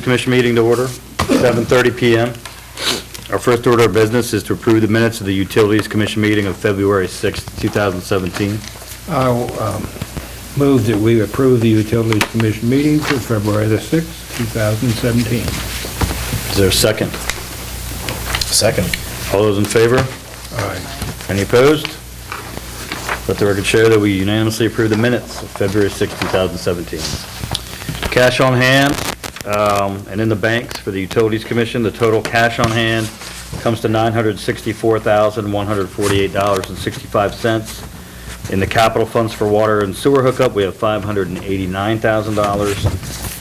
Commission meeting to order, 7:30 p.m. Our first order of business is to approve the minutes of the Utilities Commission meeting of February 6, 2017. I'll move that we approve the Utilities Commission meeting for February the 6th, 2017. Is there a second? Second. All those in favor? Aye. Any opposed? Let the record show that we unanimously approve the minutes of February 6, 2017. Cash on hand and in the banks for the Utilities Commission, the total cash on hand comes to $964,148.65. In the capital funds for water and sewer hookup, we have $589,000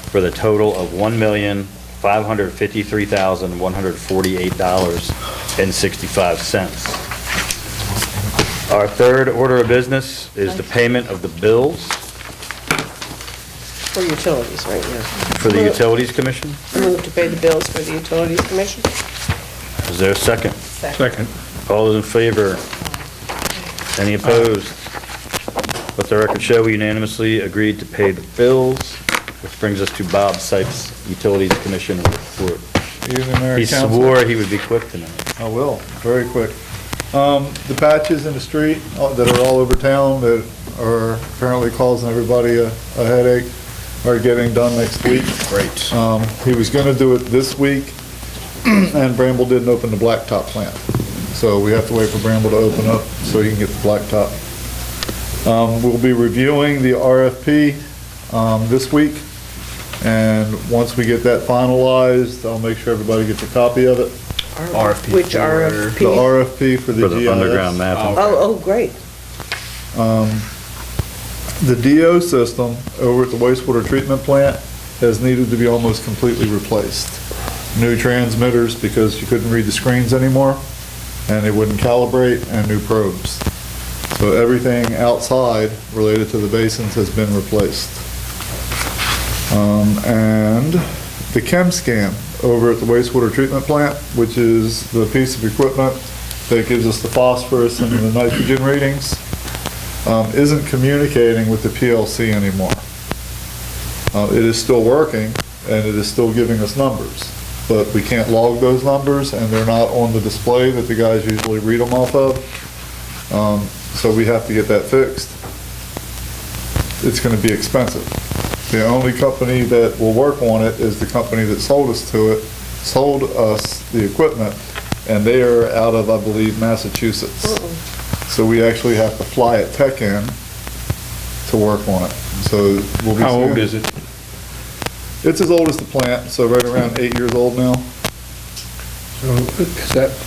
for the total of $1,553,148.65. Our third order of business is the payment of the bills For utilities, right, yeah. for the Utilities Commission. Move to pay the bills for the Utilities Commission. Is there a second? Second. All those in favor? Any opposed? Let the record show we unanimously agreed to pay the bills, which brings us to Bob Sipes, Utilities Commission report. Evening, Mayor He and Council. swore he would be quick tonight. I will, very quick. The patches in the street that are all over town that are apparently causing everybody a headache are getting done next week. Great. He was gonna do it this week, and Bramble didn't open the blacktop plant. So we have to wait for Bramble to open up so he can get the blacktop. We'll be reviewing the RFP this week, and once we get that finalized, I'll make sure everybody gets a copy of it. RFP Which for- RFP? The RFP for the For the GIS. underground mapping. Oh, great. The DO system over at the wastewater treatment plant has needed to be almost completely replaced. New transmitters because you couldn't read the screens anymore, and they wouldn't calibrate, and new probes. So everything outside related to the basins has been replaced. And the chem scan over at the wastewater treatment plant, which is the piece of equipment that gives us the phosphorus and the nitrogen readings, isn't communicating with the PLC anymore. It is still working, and it is still giving us numbers, but we can't log those numbers, and they're not on the display that the guys usually read them off of. So we have to get that fixed. It's gonna be expensive. The only company that will work on it is the company that sold us the equipment, and they are out of, I believe, Massachusetts. So we actually have to fly a tech in to work on it. So we'll be. How old is it? It's as old as the plant, so right around 8 years old now. So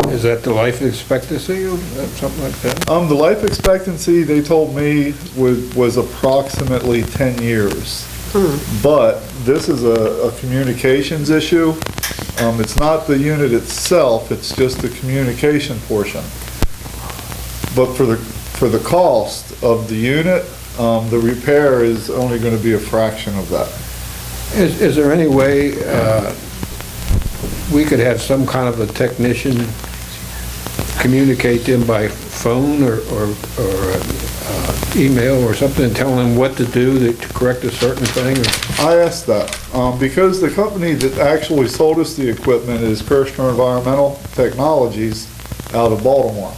is that the life expectancy or something like that? The life expectancy, they told me, was approximately 10 years. But this is a communications issue. It's not the unit itself, it's just the communication portion. But for the cost of the unit, the repair is only going to be a fraction of that. Is there any way we could have some kind of a technician communicate them by phone or email or something, and tell them what to do to correct a certain thing? I asked that, because the company that actually sold us the equipment is Kirshner Environmental Technologies out of Baltimore.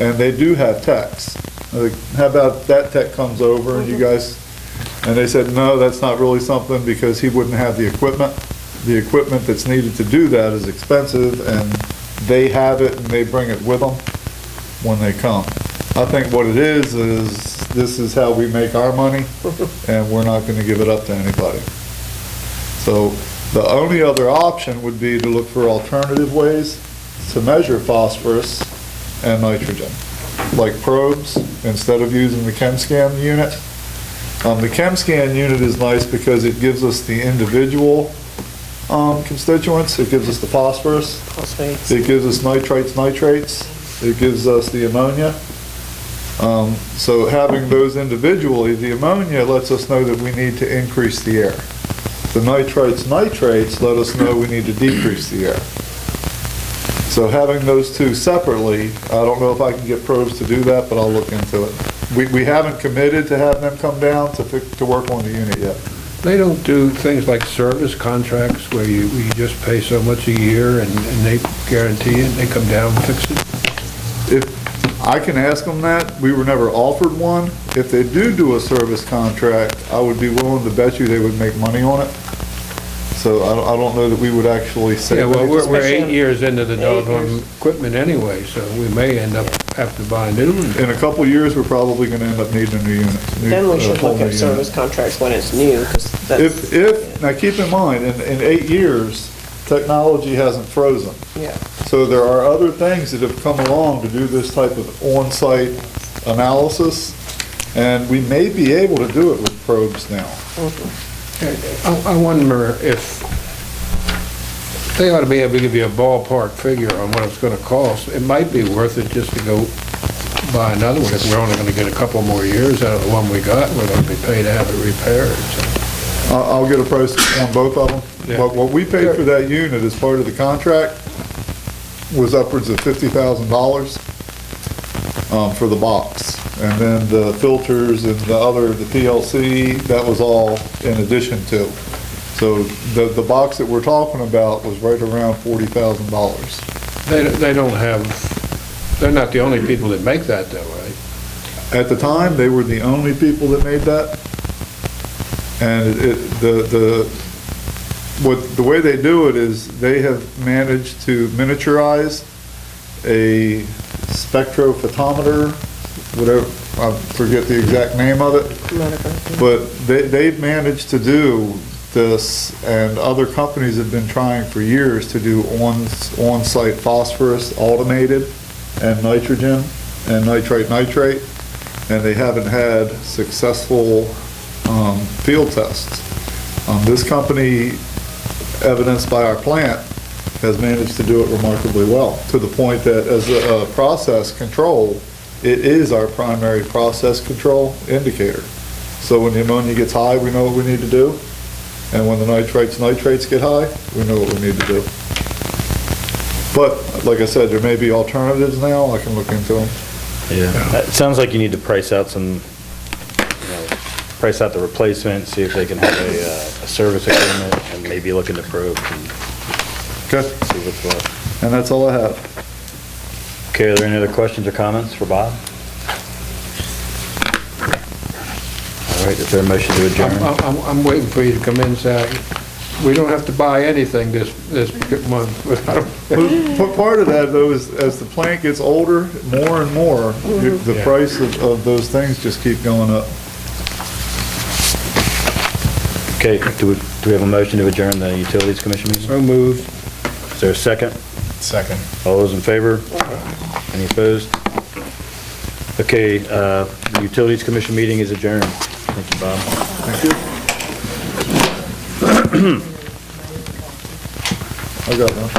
And they do have techs. Like, how about that tech comes over and you guys, and they said, no, that's not really something because he wouldn't have the equipment. The equipment that's needed to do that is expensive, and they have it and they bring it with them when they come. I think what it is this is how we make our money, and we're not going to give it up to anybody. So the only other option would be to look for alternative ways to measure phosphorus and nitrogen, like probes, instead of using the ChemScan unit. The ChemScan unit is nice because it gives us the individual constituents. It gives us the phosphorus. Phosphates. It gives us nitrates, nitrates. It gives us the ammonia. So having those individually, the ammonia lets us know that we need to increase the air. The nitrates, nitrates let us know we need to decrease the air. So having those two separately, I don't know if I can get probes to do that, but I'll look into it. We haven't committed to have them come down to work on the unit yet. They don't do things like service contracts where you just pay so much a year and they guarantee it, they come down and fix it? If, I can ask them that, we were never offered one. If they do a service contract, I would be willing to bet you they would make money on it. So I don't know that we would actually say. Yeah, well, we're Especially 8 years into the 8 doggone years. equipment anyway, so we may end up have to buy a new one. In a couple of years, we're probably gonna end up needing a new unit. Then we should whole look new at unit. service contracts when it's new, because that's, Now keep in mind, in 8 years, technology hasn't frozen. yeah. So there are other things that have come along to do this type of on-site analysis, and we may be able to do it with probes now. I wonder if they ought to be able to give you a ballpark figure on what it's gonna cost. It might be worth it just to go buy another one. If we're only gonna get a couple more years out of the one we got, we're gonna be paid to have it repaired, so. I'll get a price on both of them. Yeah. What we paid for that unit as part of the contract was upwards of $50,000 for the box. And then the filters and the PLC, that was all in addition to. So the box that we're talking about was right around $40,000. They don't have, they're not the only people that make that though, right? At the time, they were the only people that made that. And the way they do it is they have managed to miniaturize a spectrophotometer, whatever, I forget the exact name of it, but they've managed to do this, and other companies have been trying for years to do on-site phosphorus automated and nitrogen and nitrate, and they haven't had successful field tests. This company, evidenced by our plant, has managed to do it remarkably well, to the point that as a process control, it is our primary process control indicator. So when the ammonia gets high, we know what we need to do, and when the nitrates get high, we know what we need to do. But, like I said, there may be alternatives now, I can look into them. Yeah. It sounds like you need to price out some, price out the replacement, see if they can have a service agreement, and maybe look into probes and Okay, see what's what. and that's all I have. Okay, are there any other questions or comments for Bob? All right, is there a motion to adjourn? I'm waiting for you to come in and say, we don't have to buy anything this month. But part of that, though, is as the plant gets older, more and more, the price of those things just keep going up. Okay, do we have a motion to adjourn the Utilities Commission meeting? So moved. Is there a second? Second. All those in favor? Any opposed? Okay, the Utilities Commission meeting is adjourned. Thank you, Bob. Thank you. I got one.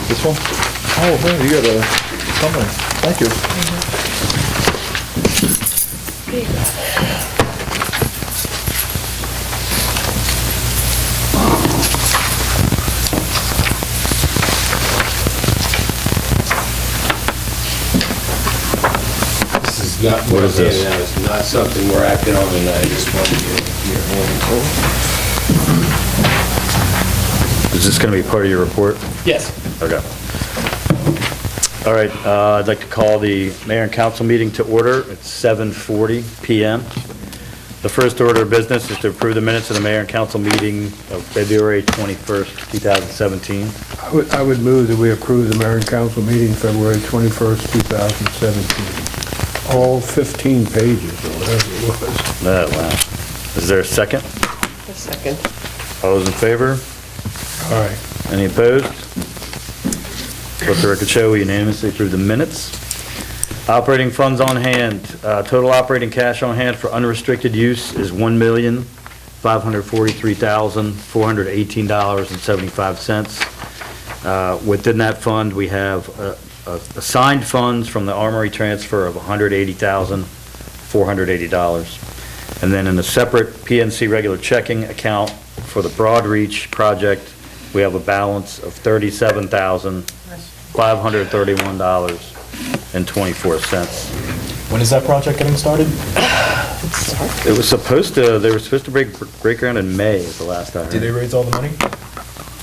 This one? Oh, man, you got a summary. Thank you. Not What is this? It's not something we're acting on tonight, I just want to get your Is this going to be part of your report? Yes. Okay. All right, I'd like to call the mayor and council meeting to order. It's 7:40 PM. The first order of business is to approve the minutes of the mayor and council meeting of February 21st, 2017. I would move that we approve the mayor and council meeting February 21st, 2017. All 15 pages, or whatever it was. Oh, wow. Is there a second? A second. All those in favor? All right. Any opposed? Let the record show we unanimously approve the minutes. Operating funds on hand, total operating cash on hand for unrestricted use is $1,543,418.75. Within that fund, we have assigned funds from the Armory transfer of $180,480. And then in a separate PNC regular checking account for the Broad Reach project, we have a balance of $37,531.24. When is that project getting started? It was supposed to, they were supposed to break ground in May, is the last I heard. Did they raise all the money?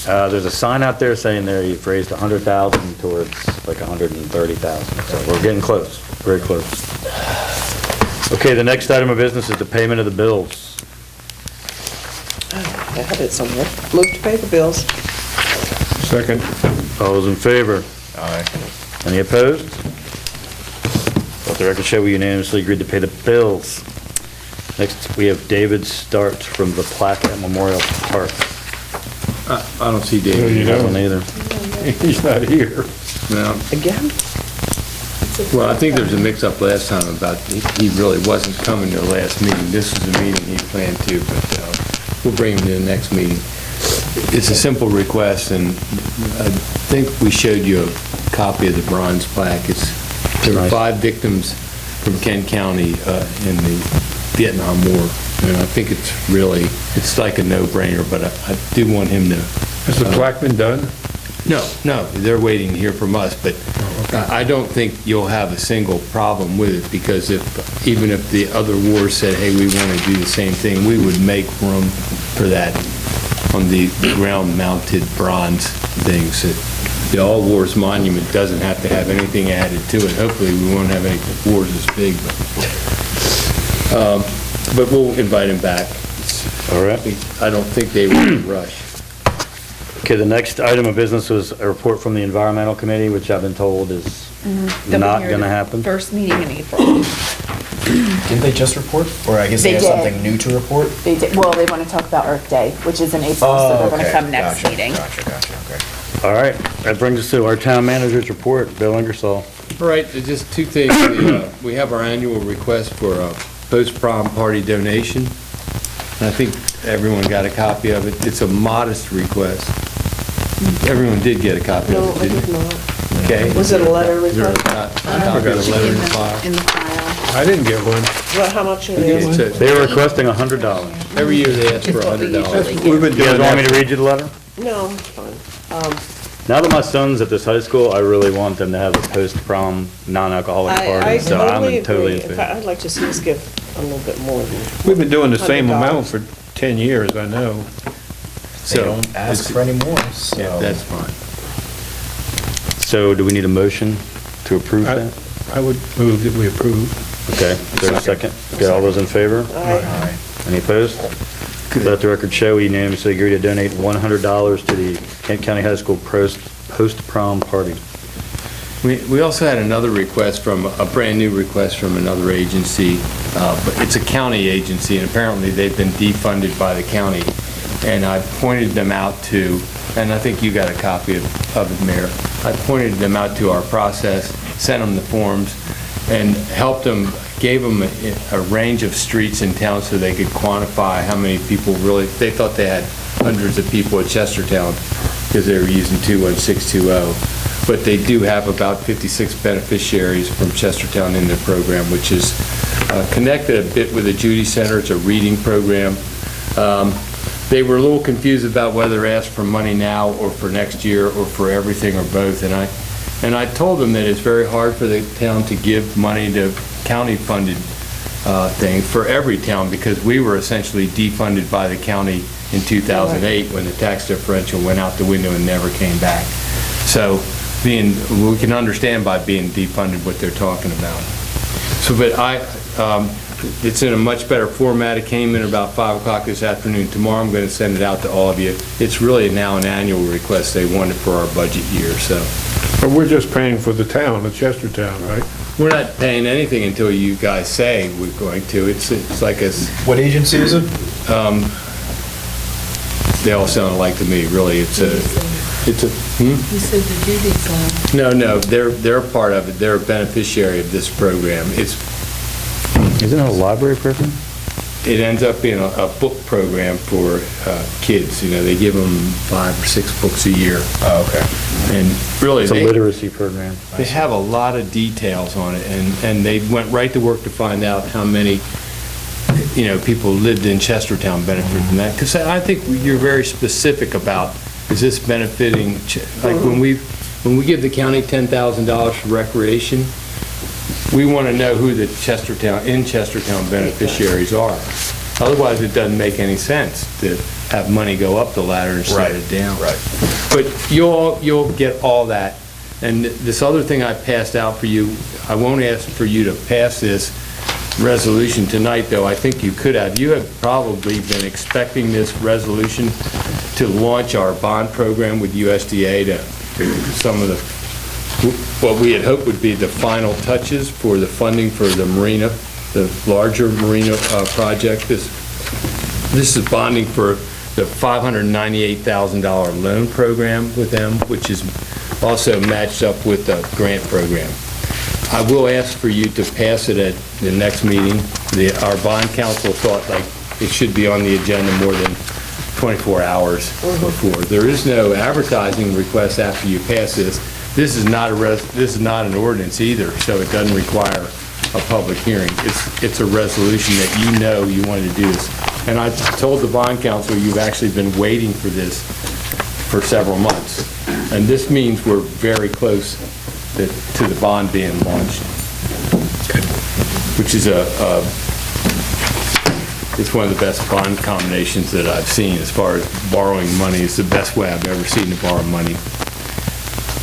There's a sign out there saying there you've raised 100,000 towards like 130,000. So we're getting close, very close. Okay, the next item of business is the payment of the bills. I had it somewhere. Move to pay the bills. Second. All those in favor? Aye. Any opposed? Let the record show we unanimously agreed to pay the bills. Next, we have David Starts from the plaque at Memorial Park. I don't see No, David. you You have don't. one either. He's not here. No. Again? Well, I think there was a mix-up last time about he really wasn't coming to the last meeting. This is the meeting he planned to, but we'll bring him to the next meeting. It's a simple request, and I think we showed you a copy of the bronze plaque. There were Nice. 5 victims from Kent County in the Vietnam War, and I think it's like a no-brainer, but I do want him to... Has the plaque been done? No, they're waiting to hear from us, but I don't think you'll have a single problem with it, because even if the other wars said, hey, we want to do the same thing, we would make room for that on the ground-mounted bronze things. The All Wars Monument doesn't have to have anything added to it. Hopefully, we won't have any wars as big, but we'll invite him back. All right. I don't think they will rush. Okay, the next item of business was a report from the Environmental Committee, which I've been told is They'll be not here going to the happen. First meeting in April. Didn't they just report? Or I guess they They have did. something new to report? They did, well, they want to talk about Earth Day, which is in April, so they're going to okay. come next Gotcha, meeting. Gotcha, okay. All right, that brings us to our town manager's report. Bill Ingersoll. All right, just 2 things. We have our annual request for a post-prom party donation. And I think everyone got a copy of it. It's a modest request. Everyone did get a copy No, of I it, did didn't they? not. Okay. Was it a letter Is there request? a copy of the letter in the file? In the file. I didn't get one. What, how much it It's is? a- They were requesting $100. Every year they ask for It's what we $100. usually We've been You guys doing want me that. to read you the letter? No, it's fine. Now that my son's at this high school, I really want them to have a post-prom non-alcoholic I party, so I'm totally totally in agree. In fact, favor. I'd like to see us give a little bit more than. We've been doing the same $100. amount for 10 years, I know. They So, don't ask it's- for any more, so. Yeah, that's fine. So do we need a motion to approve I that? I would move that we approve. Okay, is there a second? Okay, all those in favor? Aye. Any opposed? Let the record show we unanimously agree to donate $100 to the Kent County High School post-prom party. We also had another request a brand-new request from another agency, but it's a county agency, and apparently they've been defunded by the county. And I pointed them out to, and I think you got a copy of it, Mayor. I pointed them out to our process, sent them the forms, and helped them, gave them a range of streets in town so they could quantify how many people really, they thought they had hundreds of people at Chestertown because they were using 21620. But they do have about 56 beneficiaries from Chestertown in their program, which is connected a bit with the Judy Center. It's a reading program. They were a little confused about whether to ask for money now or for next year or for everything or both. And I told them that it's very hard for the town to give money to county-funded things for every town because we were essentially defunded by the county in 2008 when the tax differential went out the window and never came back. So we can understand by being defunded what they're talking about. So, but it's in a much better format. It came in about 5 o'clock this afternoon. Tomorrow I'm going to send it out to all of you. It's really now an annual request. They want it for our budget year, so. But we're just paying for the town of Chestertown, right? We're not paying anything until you guys say we're going to. It's like What agency is it? they all sound alike to me, really. It's a, You said the Judy's no, they're a part of it. They're a beneficiary of this program. Isn't it a library program? It ends up being a book program for kids. You know, they give them 5 or 6 books a year. Oh, okay. And really, It's a literacy program. they have a lot of details on it, and they went right to work to find out how many, people lived in Chestertown benefited from that. Because I think you're very specific about, is this benefiting, like when we give the county $10,000 for recreation, we want to know who the Chestertown beneficiaries are. Otherwise, it doesn't make any sense to have money go up the ladder instead of down. Right. But you'll get all that. And this other thing I passed out for you, I won't ask for you to pass this resolution tonight, though. I think you could have. You have probably been expecting this resolution to launch our bond program with USDA to some of what we had hoped would be the final touches for the funding for the marina, the larger marina project. This is bonding for the $598,000 loan program with them, which is also matched up with the grant program. I will ask for you to pass it at the next meeting. Our bond council thought like it should be on the agenda more than 24 hours before. There is no advertising request after you pass this. This is not an ordinance either, so it doesn't require a public hearing. It's a resolution that you want to do this. And I told the bond council you've actually been waiting for this for several months. And this means we're very close to the bond being launched, which is it's one of the best bond combinations that I've seen as far as borrowing money. It's the best way I've ever seen to borrow money.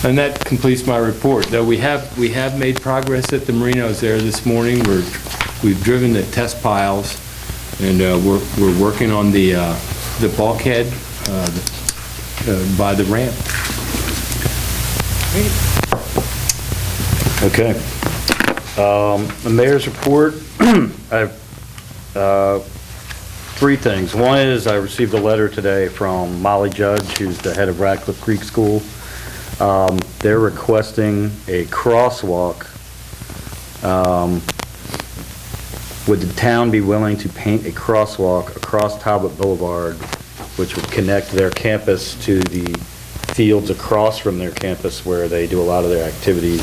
And that completes my report. Though we have made progress at the marinos there this morning. We've driven the test piles, and we're working on the bulkhead by the ramp. Okay. The mayor's report, I have three things. One is I received a letter today from Molly Judge, who's the head of Radcliffe Creek School. They're requesting a crosswalk. Would the town be willing to paint a crosswalk across Talbot Boulevard, which would connect their campus to the fields across from their campus where they do a lot of their activities?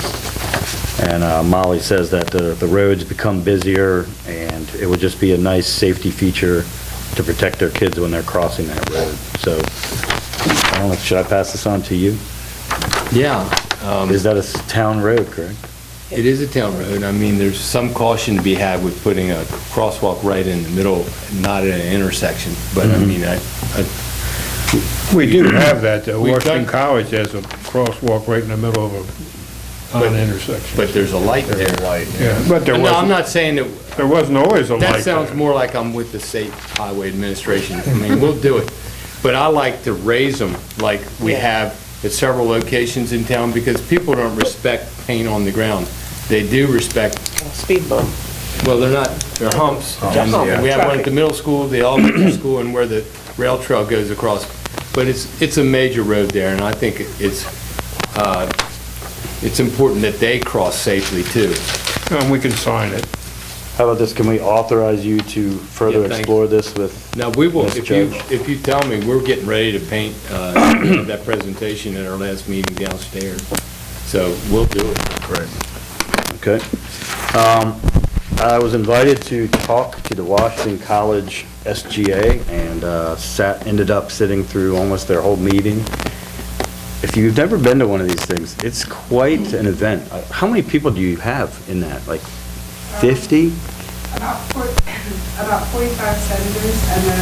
And Molly says that the roads become busier, and it would just be a nice safety feature to protect their kids when they're crossing that road. So, I don't know, should I pass this on to you? Yeah. Is that a town road, correct? It is a town road. I mean, there's some caution to be had with putting a crosswalk right in the middle, not at an intersection. But I mean, We do have that, though. We've Washington done- College has a crosswalk right in the middle of an intersection. but there's a light there. Yeah, but there No, I'm wasn't, not saying that, there wasn't always a light that sounds there. more like I'm with the state highway administration. I mean, we'll do it. But I like to raise them like we have at several locations in town, because people don't respect paint on the ground. They do respect, Speed bump. well, they're humps. And hump, we have one at traffic. the middle school, the elementary school, and where the rail trail goes across. But it's a major road there, and I think it's important that they cross safely too. And we can sign it. How about this, can we authorize you to further Yeah, thanks. explore this with Now, we will, Mr. if you tell me, we're getting ready to paint that presentation at our last meeting downstairs. So we'll do it. Great. Okay. I was invited to talk to the Washington College SGA, and ended up sitting through almost their whole meeting. If you've never been to one of these things, it's quite an event. How many people do you have in that? Like 50? About 45 senators, and then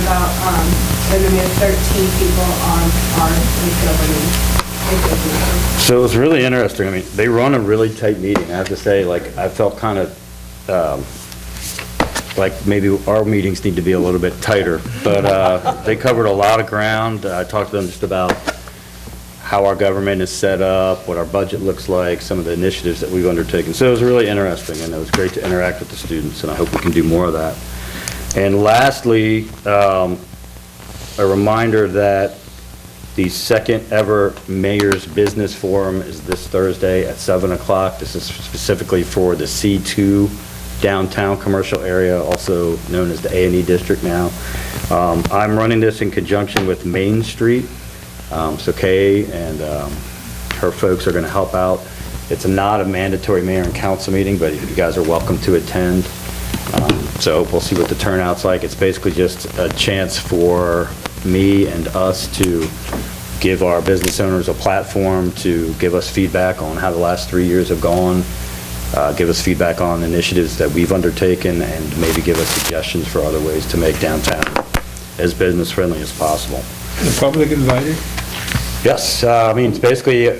and then we have 13 people on our governing. So it was really interesting. I mean, they run a really tight meeting. I have to say, like, I felt kind of like maybe our meetings need to be a little bit tighter. But they covered a lot of ground. I talked to them just about how our government is set up, what our budget looks like, some of the initiatives that we've undertaken. So it was really interesting, and it was great to interact with the students, and I hope we can do more of that. And lastly, a reminder that the second ever Mayor's Business Forum is this Thursday at 7 o'clock. This is specifically for the C2 downtown commercial area, also known as the A&E district now. I'm running this in conjunction with Main Street. So Kay and her folks are going to help out. It's not a mandatory mayor and council meeting, but you guys are welcome to attend. So we'll see what the turnout's like. It's basically just a chance for me and us to give our business owners a platform to give us feedback on how the last 3 years have gone, give us feedback on initiatives that we've undertaken, and maybe give us suggestions for other ways to make downtown as business-friendly as possible. The public invited? Yes, I mean, it's basically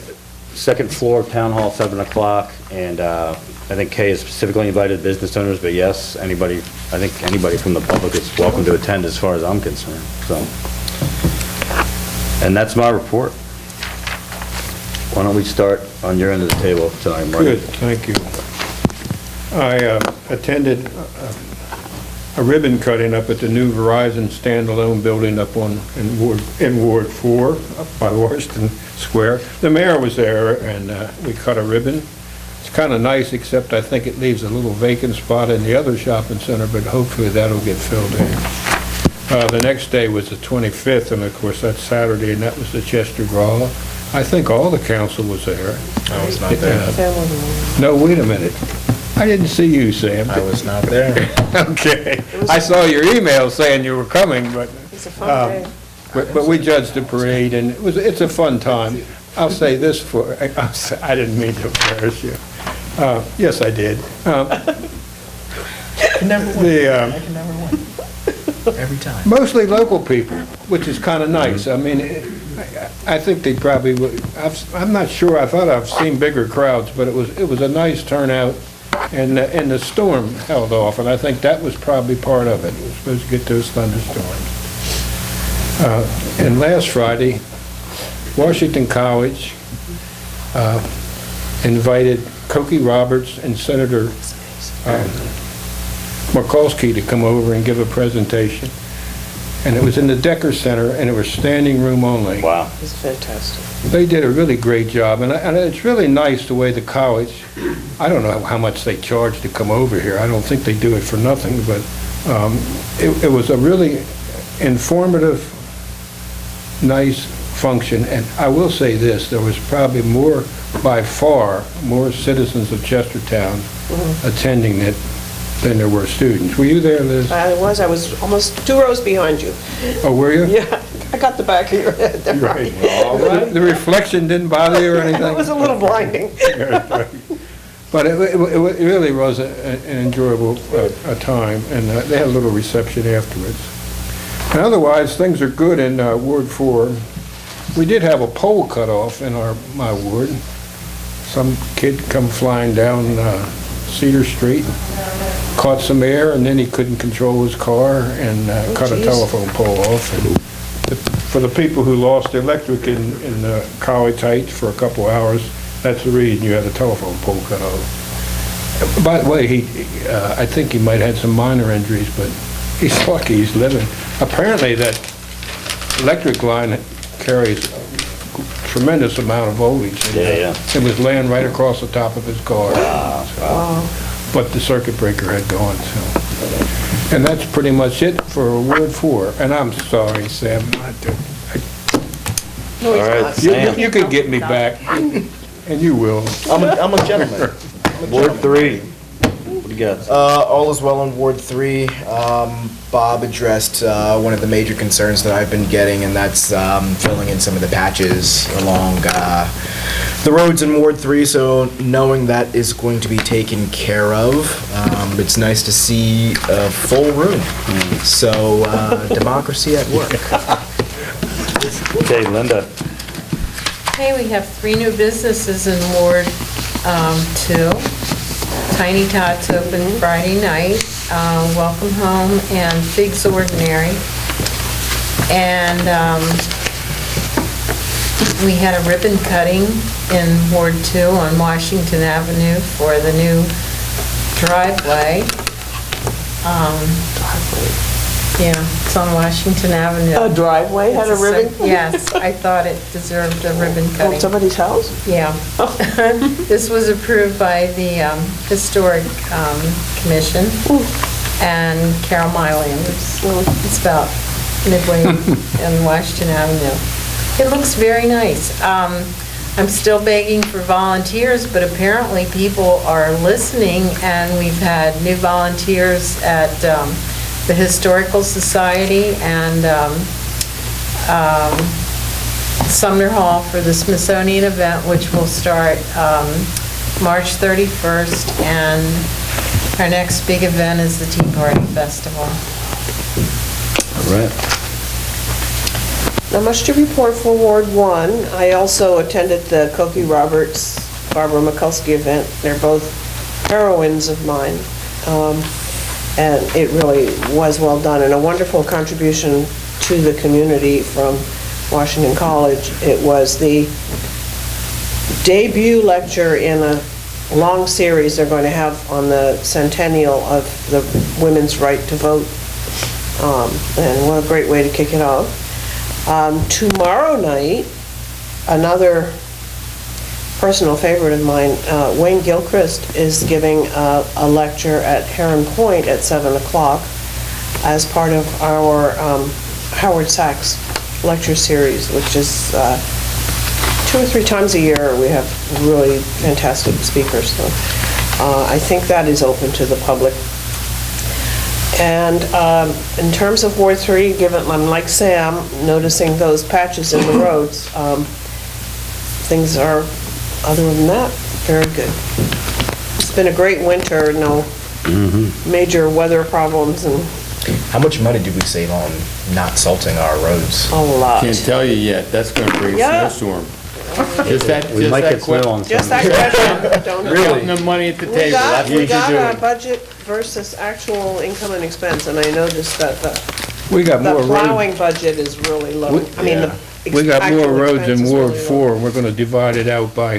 second floor of Town Hall, 7 o'clock, and I think Kay has specifically invited business owners, but yes, anybody, I think anybody from the public is welcome to attend as far as I'm concerned, so. And that's my report. Why don't we start on your end of the table tonight, Marty? Good, thank you. I attended a ribbon cutting up at the new Verizon standalone building up in Ward 4, up by Washington Square. The mayor was there, and we cut a ribbon. It's kind of nice, except I think it leaves a little vacant spot in the other shopping center, but hopefully that'll get filled in. The next day was the 25th, and of course that's Saturday, and that was the Chester Draw. I think all the council was there. I was not there. Sam wasn't No, wait a minute. I didn't see you, Sam. I was not there. Okay. I saw your email saying you were coming, but, It's a fun day. but we judged the parade, and it's a fun time. I'll say this I didn't mean to embarrass you. Yes, I did. I can never win. I can never win. Every time. Mostly local people, which is kind of nice. I mean, I think they probably would, I'm not sure, I thought I've seen bigger crowds, but it was a nice turnout, and the storm held off, and I think that was probably part of it. It was supposed to get those thunderstorms. And last Friday, Washington College invited Cokie Roberts and Senator Mikulski to come over and give a presentation. And it was in the Decker Center, and it was standing room only. Wow. It's fantastic. They did a really great job, and it's really nice the way the college, I don't know how much they charge to come over here. I don't think they do it for nothing, but it was a really informative, nice function. And I will say this, there was probably by far, more citizens of Chestertown attending it than there were students. Were you there, Liz? I was almost 2 rows behind you. Oh, were you? Yeah, I got the back of your head there. Right. The reflection didn't bother you or anything? It was a little blinding. But it really was an enjoyable time, and they had a little reception afterwards. And otherwise, things are good in Ward 4. We did have a pole cut off in my ward. Some kid come flying down Cedar Street, caught some air, and then he couldn't control his car and cut a telephone pole off. And for the people who lost electric in College Heights for a couple hours, that's the reason you had a telephone pole cut off. By the way, I think he might have had some minor injuries, but he's lucky he's living. Apparently that electric line carries a tremendous amount of voltage. Yeah. It was laying right across the top of his car. Wow. But the circuit breaker had gone, so. And that's pretty much it for Ward 4. And I'm sorry, Sam, No, he's All right, not. Sam. you can get me back, and you will. I'm a gentleman. Ward 3, what do you got? All is well in Ward 3. Bob addressed one of the major concerns that I've been getting, and that's filling in some of the patches along the roads in Ward 3, so knowing that is going to be taken care of, it's nice to see a full room. So, democracy at work. Okay, Linda. Okay, we have 3 new businesses in Ward 2. Tiny Tots open Friday night, Welcome Home and Figs Ordinary. And we had a ribbon cutting in Ward 2 on Washington Avenue for the new driveway. Yeah, it's on Washington Avenue. A driveway had a It's ribbon? Yes, I thought it deserved a ribbon Oh, cutting. somebody's house? Yeah. This was approved by the Historic Commission and Carol Miley. It's about midway in Washington Avenue. It looks very nice. I'm still begging for volunteers, but apparently people are listening, and we've had new volunteers at the Historical Society and Sumner Hall for the Smithsonian event, which will start March 31st, and our next big event is the Tea Party Festival. All right. Not much to report for Ward 1. I also attended the Cokie Roberts, Barbara Mikulski event. They're both heroines of mine. And it really was well done, and a wonderful contribution to the community from Washington College. It was the debut lecture in a long series they're going to have on the centennial of the women's right to vote. And what a great way to kick it off. Tomorrow night, another personal favorite of mine, Wayne Gilchrist is giving a lecture at Heron Point at 7 o'clock as part of our Howard Sachs lecture series, which is 2 or 3 times a year. We have really fantastic speakers. So I think that is open to the public. And in terms of Ward 3, given I'm like Sam, noticing those patches in the roads, things are, other than that, very good. It's been a great winter, no major weather problems, and How much money did we save on not salting our roads? a lot. Can't tell you yet, that's gonna bring a Yeah. snowstorm. Just that, We just might that get snow on Just some. that question, don't know. Counting the money at the We table, got, that's we what you're got a doing. budget versus actual income and expense, and I noticed that the We got more roads. plowing budget is really low. I mean, the We got more actual roads expense in is Ward really low. 4. We're gonna divide it out by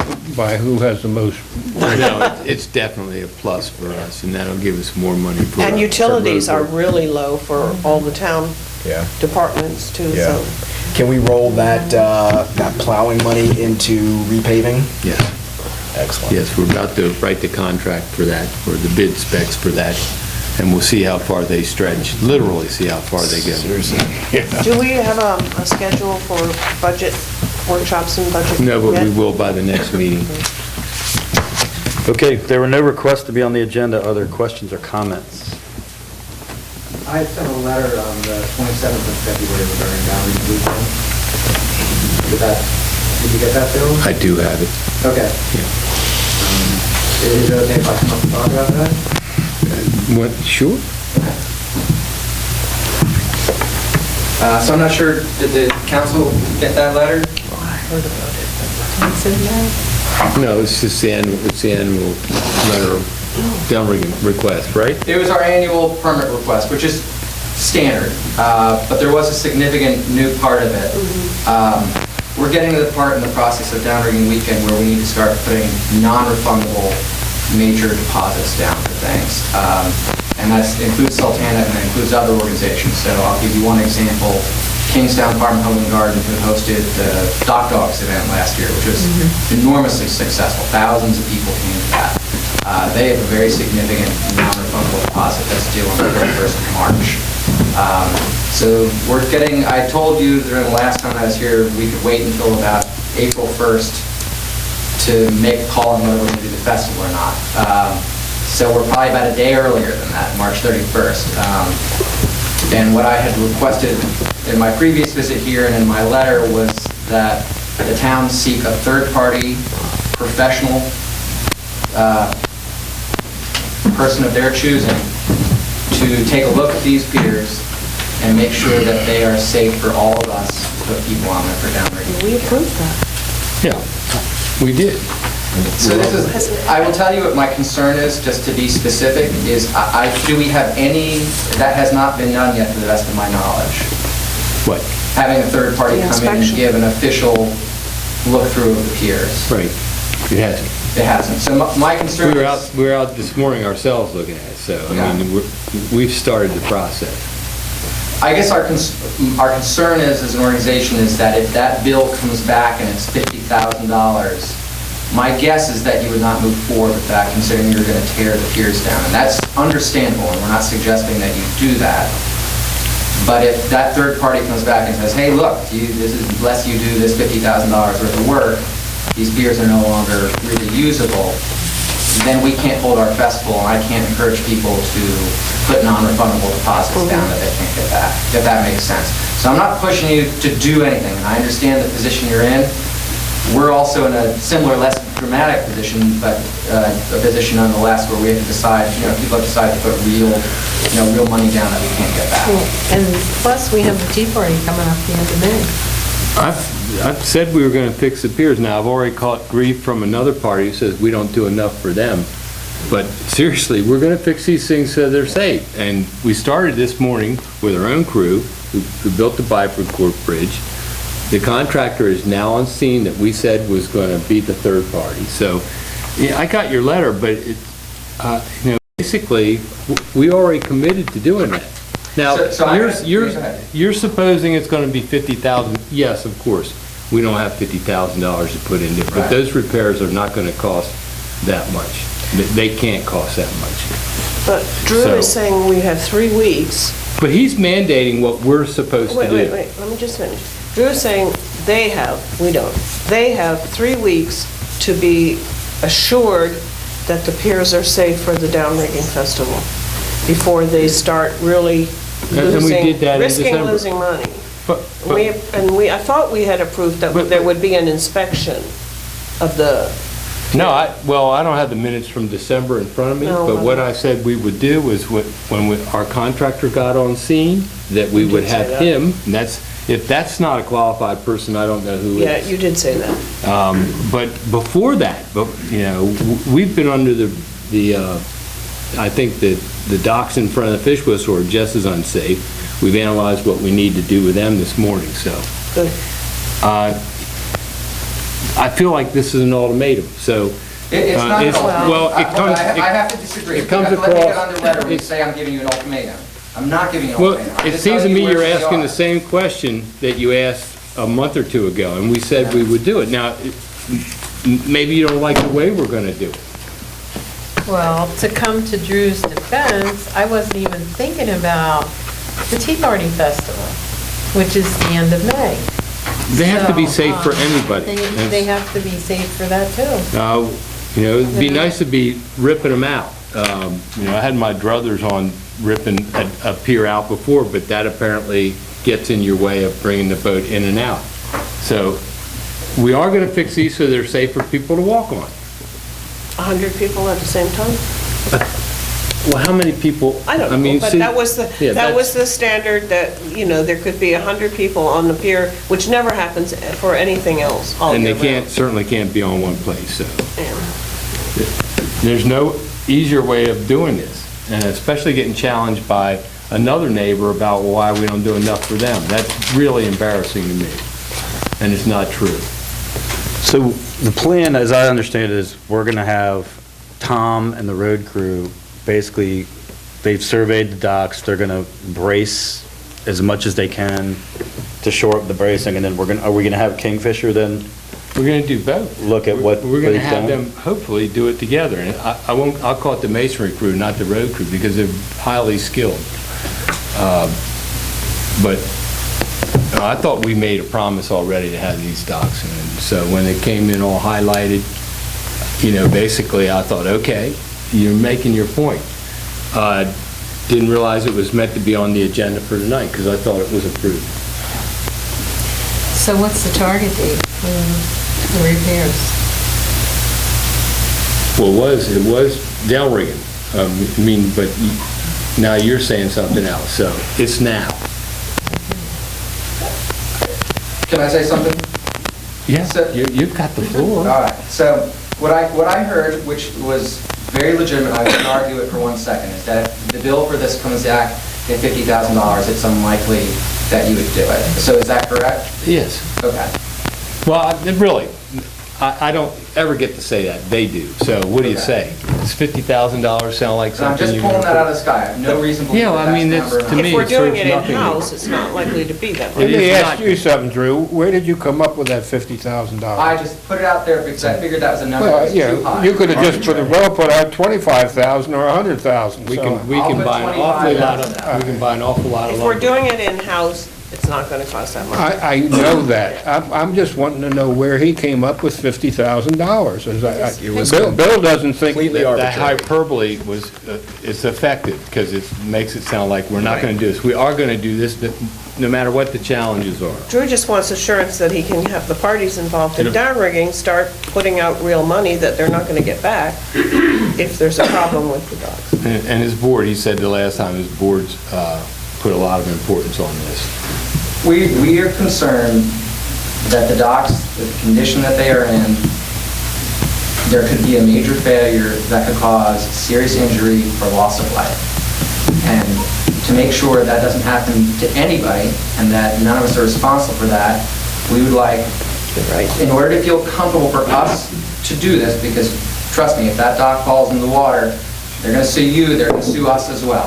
who has the most. No, it's definitely a plus for us, and that'll give us more money for. And utilities for are road work. really low for all the town Yeah. departments too, Yeah. so. Can we roll that plowing money into repaving? Yes, Excellent. yes, we're about to write the contract for that, or the bid specs for that, and we'll see how far they stretch, literally see how far they go. Seriously. Do we have a schedule for budget workshops and budget? No, but we yet? will by the next meeting. Okay, there were no requests to be on the agenda. Are there questions or comments? I sent a letter on the 27th of February regarding boundary weekend. Did you get that, Bill? I do have it. Okay. Is it okay if I come up and talk about that? What, sure? So I'm not sure, did the council get that letter? No, it's just the annual letter of downrigging request, right? It was our annual permit request, which is standard, but there was a significant new part of it. We're getting to the part in the process of downrigging weekend where we need to start putting non-refundable major deposits down for things. And that includes Sultana and that includes other organizations. So I'll give you one example. Kingstown Farm Home and Garden, who hosted the Doc Dogs event last year, which was enormously successful. Thousands of people came to that. They have a very significant non-refundable deposit that's due on the 31st of March. So we're getting, I told you during the last time I was here, we could wait until about April 1st to make a call on whether we're going to do the festival or not. So we're probably about a day earlier than that, March 31st. And what I had requested in my previous visit here and in my letter was that the town seek a third-party professional person of their choosing to take a look at these piers and make sure that they are safe for all of us to put people on them for downrigging. We approved that. Yeah, we did. So this is, I will tell you what my concern is, just to be specific, is do we have any, that has not been done yet to the best of my knowledge. What? Having a third party The come in and inspection. give an official look through of the piers. Right. It hasn't. It hasn't. So my concern is. We were out this morning ourselves looking at it, so, I mean, we've started the process. I guess our concern is, as an organization, is that if that bill comes back and it's $50,000, my guess is that you would not move forward with that, considering you're going to tear the piers down. And that's understandable, and we're not suggesting that you do that. But if that third party comes back and says, hey, look, unless you do this $50,000 worth of work, these piers are no longer really usable, then we can't hold our festival, and I can't encourage people to put non-refundable deposits down that they can't get back, if that makes sense. So I'm not pushing you to do anything, and I understand the position you're in, We're also in a similar, less dramatic position, but a position nonetheless where we have to decide, people have decided to put real money down that we can't get back. And plus, we have the Tea Party coming up the end of May. I've said we were going to fix the piers. Now, I've already caught grief from another party who says we don't do enough for them. But seriously, we're going to fix these things so they're safe. And we started this morning with our own crew who built the Byford Court Bridge. The contractor is now on scene that we said was going to be the third party. So, yeah, I got your letter, but basically, we already committed to doing that. Now, you're supposing it's going to be $50,000. Yes, of course, we don't have $50,000 to put into it, but those repairs are not going to cost that much. They can't cost that much. But Drew is saying we have 3 weeks. But he's mandating what we're supposed to do. Wait, let me just finish. Drew is saying we don't. They have 3 weeks to be assured that the piers are safe for the downrigging festival before they start really risking losing money. I thought we had approved that there would be an inspection of the... No, I don't have the minutes from December in front of me, but what I said we would do was when our contractor got on scene, that we would have him, and if that's not a qualified person, I don't know who is. Yeah, you did say that. But before that, we've been under I think that the docks in front of the fish whistle are just as unsafe. We've analyzed what we need to do with them this morning, so. Good. I feel like this is an ultimatum, so. It's not an ultimatum. Well, I have to disagree. It comes Let me get across. on the letter and say I'm giving you an ultimatum. I'm not giving you an ultimatum. Well, it seems to me you're asking the same question that you asked a month or two ago, and we said we would do it. Now, maybe you don't like the way we're going to do it. Well, to come to Drew's defense, I wasn't even thinking about the Tea Party Festival, which is the end of May. They have to be safe for anybody. They have to be safe for that, too. It'd be nice to be ripping them out. I had my druthers on ripping a pier out before, but that apparently gets in your way of bringing the boat in and out. So we are going to fix these so they're safe for people to walk on. 100 people at the same time? Well, how many people? I don't know, but that was the standard that, there could be 100 people on the pier, which never happens for anything else all And year they round. certainly can't be on one place, so. Yeah. There's no easier way of doing this, and especially getting challenged by another neighbor about why we don't do enough for them. That's really embarrassing to me, and it's not true. So the plan, as I understand it, is we're going to have Tom and the road crew, basically, they've surveyed the docks, they're going to brace as much as they can to shore up the bracing, and then are we going to have Kingfisher then We're going to do both. look at what We're going to they've have done? them hopefully do it together, and I'll call it the masonry crew, not the road crew, because they're highly skilled. But I thought we made a promise already to have these docks, and so when it came in all highlighted, basically I thought, okay, you're making your point. Didn't realize it was meant to be on the agenda for tonight, because I thought it was approved. So what's the target date for the repairs? Well, it was Del rigging. But now you're saying something else, so it's now. Can I say something? Yeah, So- you've got the floor. All right, so what I heard, which was very legitimate, I wouldn't argue it for 1 second, is that if the bill for this comes back at $50,000, it's unlikely that you would do it. So is that correct? Yes. Okay. Well, really, I don't ever get to say that. They do. So what do you say? Does $50,000 sound like So I'm something just you're pulling gonna that out of the sky. I have no reason to believe Yeah, that I mean, that's it's, the to number. me, If we're it doing serves it nothing. in-house, it's not likely to be that It much. Let is me not ask you good. something, Drew. Where did you come up with that $50,000? I just put it out there because I figured that was a number that Well, was too yeah, high. you could have just put out 25,000 or 100,000. We so- can put buy an awful lot of, 25,000. we can buy an awful lot of If we're lumber. doing it in-house, it's not going to cost that much. I know that. I'm just wanting to know where he came up with $50,000. Bill doesn't think completely that. That hyperbole is effective, because it makes it sound like we're not going to do this. We are going to do this. no matter what the challenges are. Drew just wants assurance that he can have the parties involved in downrigging start putting out real money that they're not gonna get back if there's a problem with the docks. And his board, he said the last time, his board's put a lot of importance on this. We are concerned that the docks, the condition that they are in, there could be a major failure that could cause serious injury or loss of life. And to make sure that doesn't happen to anybody and that none of us are responsible for that, we would like, in order to feel comfortable for us to do this, because trust me, if that dock falls in the water, they're going to sue you, they're going to sue us as well.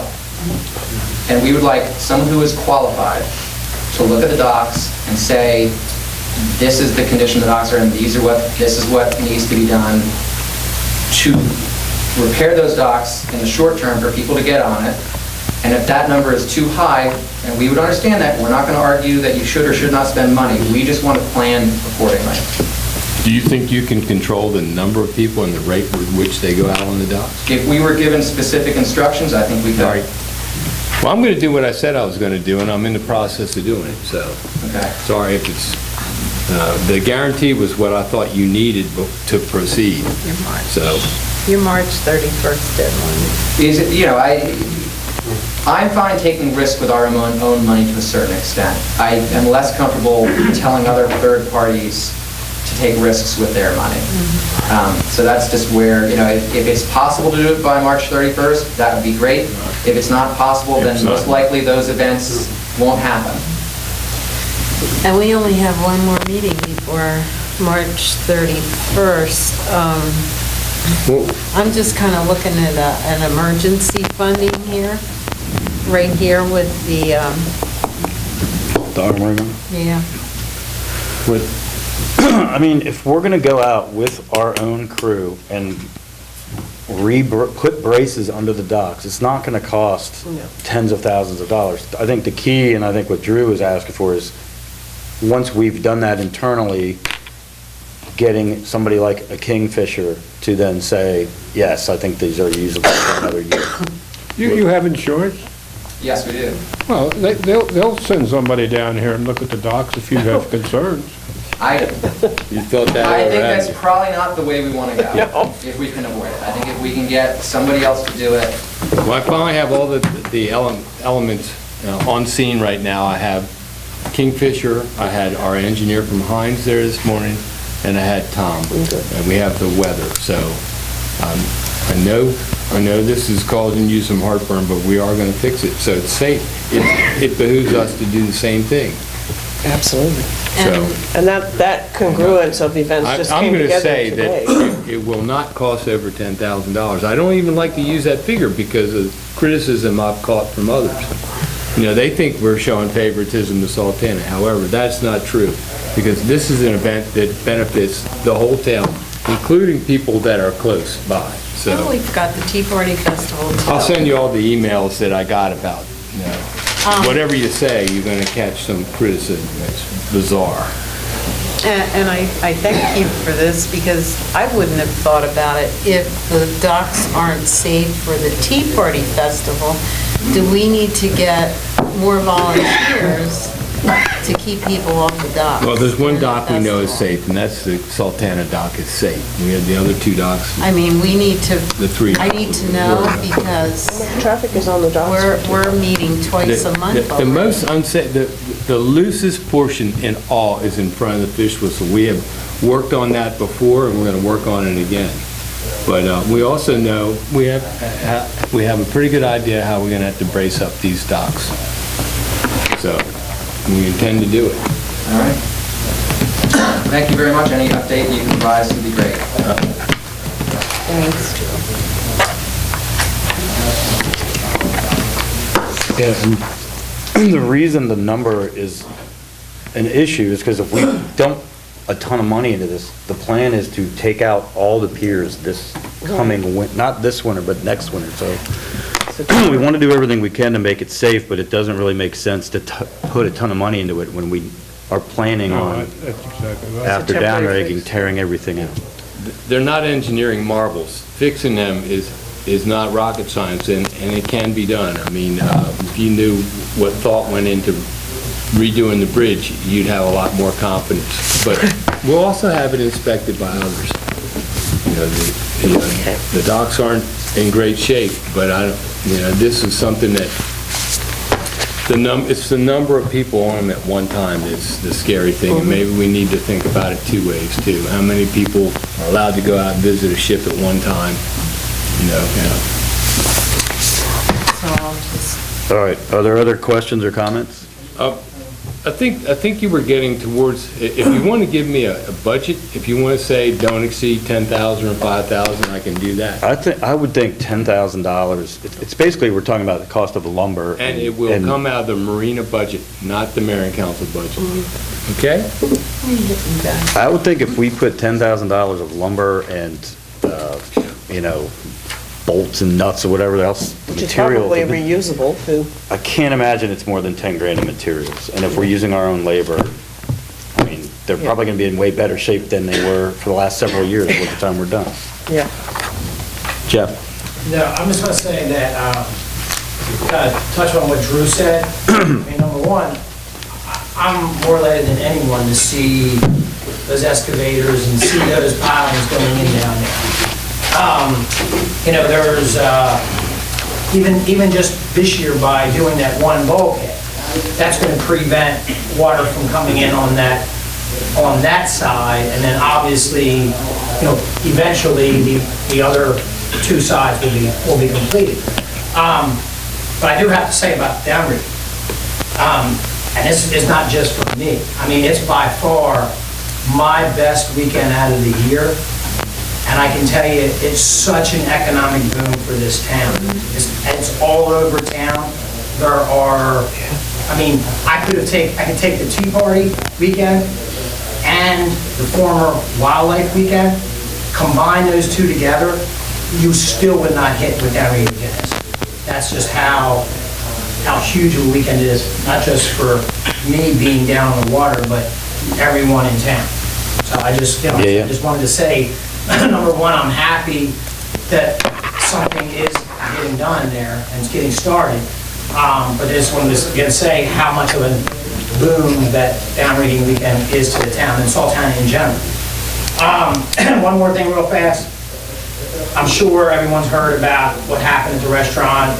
And we would like someone who is qualified to look at the docks and say, this is the condition the docks are in, this is what needs to be done to repair those docks in the short term for people to get on it. And if that number is too high, and we would understand that, we're not going to argue that you should or should not spend money. We just want to plan accordingly. Do you think you can control the number of people and the rate with which they go out on the docks? If we were given specific instructions, I think we could. All right. Well, I'm going to do what I said I was going to do, and I'm in the process of doing it, so. Okay. Sorry if it's, the guarantee was what I thought you needed to proceed, so. Your March 31st deadline. Is it, I'm fine taking risk with our own money to a certain extent. I am less comfortable telling other third parties to take risks with their money. So that's just where, if it's possible to do it by March 31st, that would be great. If it's not possible, then most likely those events won't happen. And we only have one more meeting before March 31st. I'm just kind of looking at an emergency funding here, right here with the, Dog wagon? yeah. I mean, if we're gonna go out with our own crew and put braces under the docks, it's not gonna cost tens of thousands of dollars. I think the key, and I think what Drew is asking for is, once we've done that internally, getting somebody like a Kingfisher to then say, yes, I think these are usable for another year. You have insurance? Yes, we do. Well, they'll send somebody down here and look at the docks if you have concerns. I You thought that think already? that's probably not the way we want to go, if we can avoid it. I think if we can get somebody else to do it. Well, I finally have all the elements on scene right now. I have Kingfisher, I had our engineer from Hines there this morning, and I had Tom. And we have the weather, so I know this is causing you some heartburn, but we are going to fix it, so it's safe. It behooves us to do the same thing. Absolutely. So And that congruence of events just I'm came going to together say today. that it will not cost over $10,000. I don't even like to use that figure because of criticism I've caught from others. They think we're showing favoritism to Sultana. However, that's not true, because this is an event that benefits the whole town, including people that are close by. And So we've got the Tea Party Festival too. I'll send you all the emails that I got about, whatever you say, you're going to catch some criticism. It's bizarre. And I thank you for this, because I wouldn't have thought about it if the docks aren't safe for the Tea Party Festival. Do we need to get more volunteers to keep people off the docks? Well, there's one during the dock we know is festival? safe, and that's the Sultana dock is safe. We have the other two docks. I mean, we need to, The three. I need to know, because Traffic is on the docks. we're meeting twice a month The already. most unsafe, the loosest portion in all is in front of the fish whistle. We have worked on that before, and we're going to work on it again. But we also know we have a pretty good idea how we're going to have to brace up these docks. So we intend to do it. All right. Thank you very much. Any update you can provide would be great. Thanks. Yeah, and the reason the number is an issue is because if we dump a ton of money into this, the plan is to take out all the piers this coming, not this winter, but next winter, so we want to do everything we can to make it safe, but it doesn't really make sense to put a ton of money into it when we are planning on, That's exactly right. after temporary downrigging, fix. tearing everything out. They're not engineering marvels. Fixing them is not rocket science, and it can be done. I mean, if you knew what thought went into redoing the bridge, you'd have a lot more confidence. But we'll also have it inspected by others. You know, the docks aren't in great shape, but this is something that, it's the number of people on them at one time that's the scary thing, and maybe we need to think about it two ways, too. How many people are allowed to go out and visit a ship at one time, All right, are there other questions or comments? I think you were getting towards, if you want to give me a budget, if you want to say don't exceed 10,000 or 5,000, I can do that. I would think $10,000. It's basically, we're talking about the cost of the lumber. And it will come out of the marina budget, not the Marion Council budget. Okay? I would think if we put $10,000 of lumber and, bolts and nuts or whatever else, Which is material. probably reusable, too. I can't imagine it's more than 10 grand in materials. And if we're using our own labor, I mean, they're probably going to be in way better shape than they were for the last several years by the time we're done. Yeah. Jeff? No, I'm just going to say that, kind of touch on what Drew said. I mean, number one, I'm more elated than anyone to see those excavators and see those pilings going in down there. There's, even just this year by doing that one bulkhead, that's going to prevent water from coming in on that side, and then obviously, eventually the other two sides will be completed. But I do have to say about downriver, and this is not just for me. I mean, it's by far my best weekend out of the year. And I can tell you, it's such an economic boom for this town. It's all over town. There are, I could take the Tea Party weekend and the former Wildlife weekend, combine those two together, you still would not hit what Downriver weekend is. That's just how huge a weekend it is, not just for me being down on the water, but everyone in town. So I just, I just wanted to say, number one, I'm happy that something is getting done there and it's getting started. But I just wanted to again say how much of a boom that down reading weekend is to the town and Saltown in general. One more thing real fast. I'm sure everyone's heard about what happened at the restaurant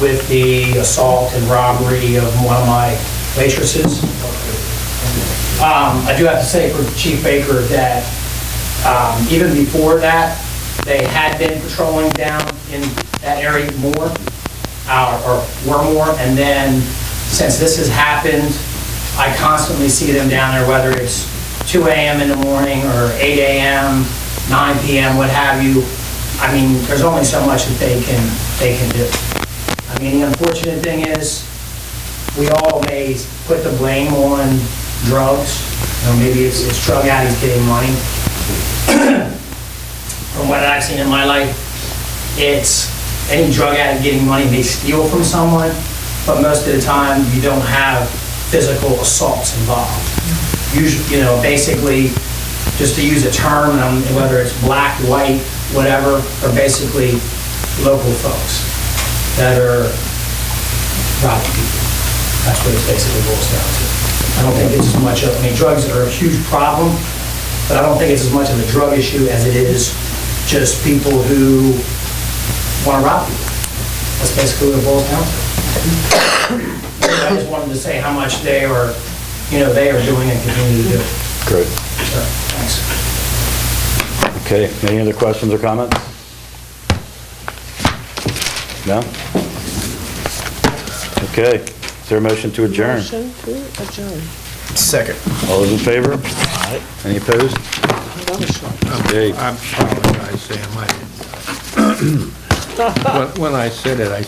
with the assault and robbery of one of my waitresses. I do have to say for Chief Baker that even before that, they had been patrolling down in that area more, or were more, and then since this has happened, I constantly see them down there, whether it's 2 a.m. in the morning, or 8 a.m., 9 p.m., what have you. I mean, there's only so much that they can do. I mean, the unfortunate thing is, we all may put the blame on drugs, maybe it's drug addicts getting money. From what I've seen in my life, it's any drug addict getting money may steal from someone, but most of the time you don't have physical assaults involved. Usually, basically, just to use a term, whether it's black, white, whatever, are basically local folks that are robbing people. That's what it basically boils down to. I don't think it's as much of, drugs are a huge problem, but I don't think it's as much of a drug issue as it is just people who want to rob people. That's basically what it boils down to. I just wanted to say how much they are doing and continue to do. Great. So, thanks. Okay, any other questions or comments? No? Okay, is there a motion to adjourn? Motion to adjourn. Second. All those in favor? Any opposed? Okay. I apologize, Sam. When I said it, I